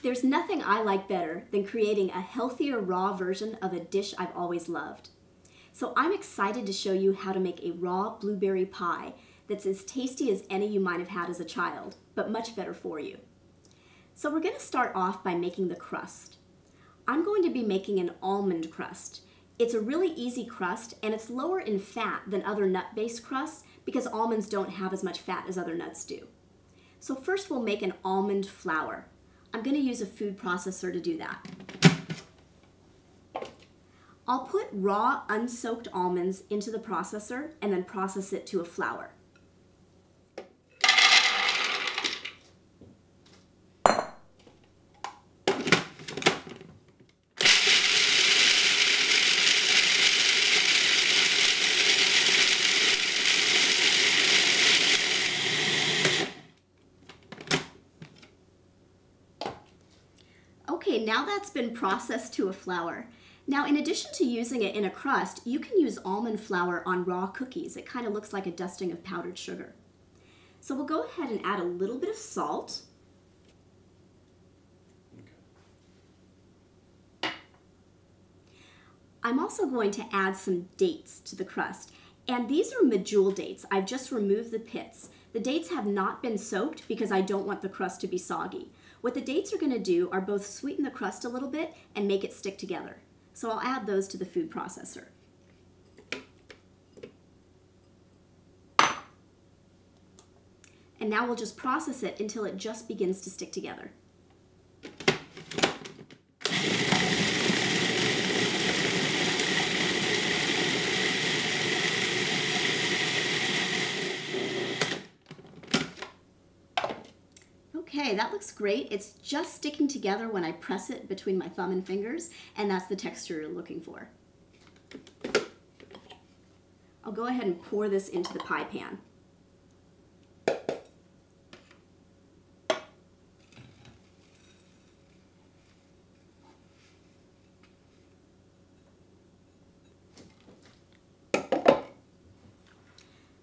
There's nothing I like better than creating a healthier raw version of a dish I've always loved. So I'm excited to show you how to make a raw blueberry pie that's as tasty as any you might have had as a child, but much better for you. So we're going to start off by making the crust. I'm going to be making an almond crust. It's a really easy crust and it's lower in fat than other nut-based crusts because almonds don't have as much fat as other nuts do. So first we'll make an almond flour. I'm going to use a food processor to do that. I'll put raw, unsoaked almonds into the processor and then process it to a flour. Okay, now that's been processed to a flour. Now, in addition to using it in a crust, you can use almond flour on raw cookies. It kind of looks like a dusting of powdered sugar. So we'll go ahead and add a little bit of salt. I'm also going to add some dates to the crust. And these are medjool dates. I've just removed the pits. The dates have not been soaked because I don't want the crust to be soggy. What the dates are going to do are both sweeten the crust a little bit and make it stick together. So I'll add those to the food processor. And now we'll just process it until it just begins to stick together. Okay, that looks great. It's just sticking together when I press it between my thumb and fingers, and that's the texture you're looking for. I'll go ahead and pour this into the pie pan.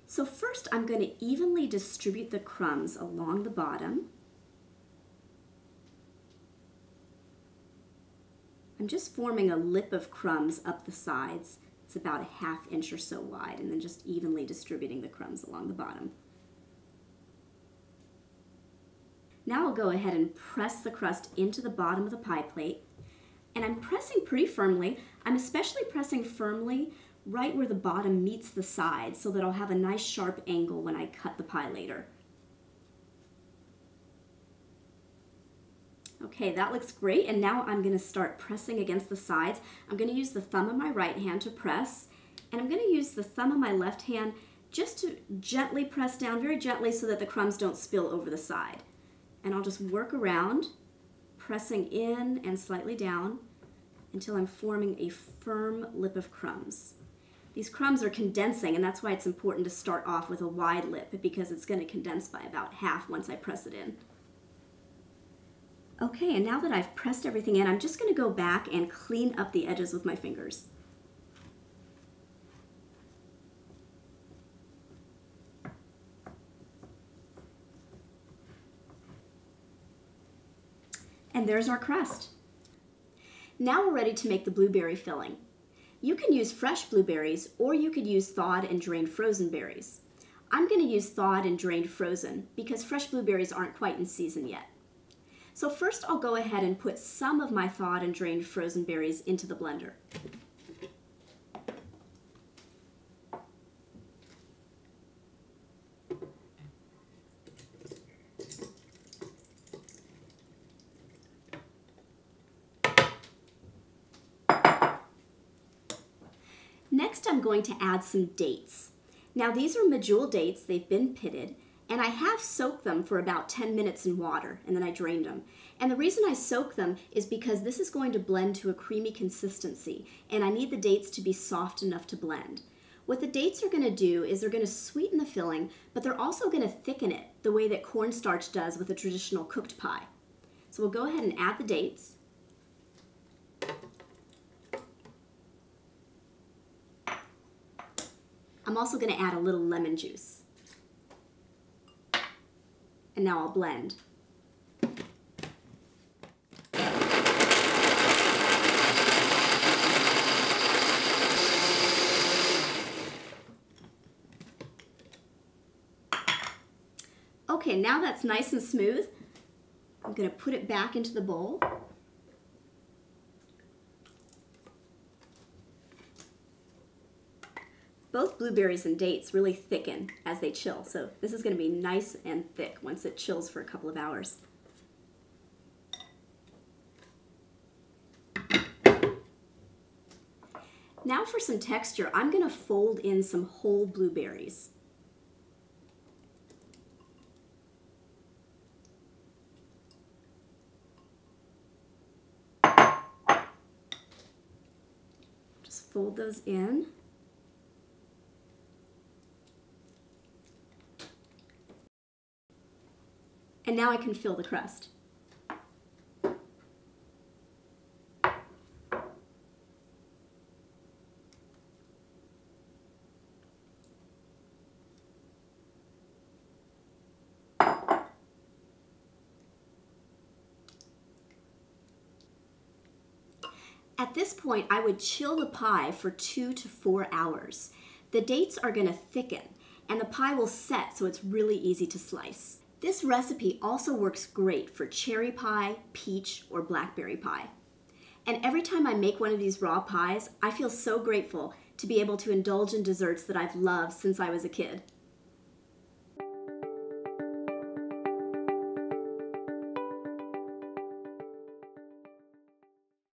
So first I'm going to evenly distribute the crumbs along the bottom. I'm just forming a lip of crumbs up the sides. It's about a ½ inch or so wide, and then just evenly distributing the crumbs along the bottom. Now I'll go ahead and press the crust into the bottom of the pie plate, and I'm pressing pretty firmly. I'm especially pressing firmly right where the bottom meets the side so that I'll have a nice sharp angle when I cut the pie later. Okay, that looks great, and now I'm going to start pressing against the sides. I'm going to use the thumb of my right hand to press, and I'm going to use the thumb of my left hand just to gently press down, very gently, so that the crumbs don't spill over the side. And I'll just work around, pressing in and slightly down until I'm forming a firm lip of crumbs. These crumbs are condensing, and that's why it's important to start off with a wide lip, because it's going to condense by about half once I press it in. Okay, and now that I've pressed everything in, I'm just going to go back and clean up the edges with my fingers. And there's our crust. Now we're ready to make the blueberry filling. You can use fresh blueberries, or you could use thawed and drained frozen berries. I'm going to use thawed and drained frozen because fresh blueberries aren't quite in season yet. So first I'll go ahead and put some of my thawed and drained frozen berries into the blender. Next I'm going to add some dates. Now these are medjool dates, they've been pitted, and I have soaked them for about 10 minutes in water, and then I drained them. And the reason I soak them is because this is going to blend to a creamy consistency, and I need the dates to be soft enough to blend. What the dates are going to do is they're going to sweeten the filling, but they're also going to thicken it the way that cornstarch does with a traditional cooked pie. So we'll go ahead and add the dates. I'm also going to add a little lemon juice. And now I'll blend. Okay, now that's nice and smooth. I'm going to put it back into the bowl. Both blueberries and dates really thicken as they chill, so this is going to be nice and thick once it chills for a couple of hours. Now for some texture, I'm going to fold in some whole blueberries. Just fold those in. And now I can fill the crust. At this point, I would chill the pie for 2 to 4 hours. The dates are going to thicken, and the pie will set so it's really easy to slice. This recipe also works great for cherry pie, peach, or blackberry pie. And every time I make one of these raw pies, I feel so grateful to be able to indulge in desserts that I've loved since I was a kid.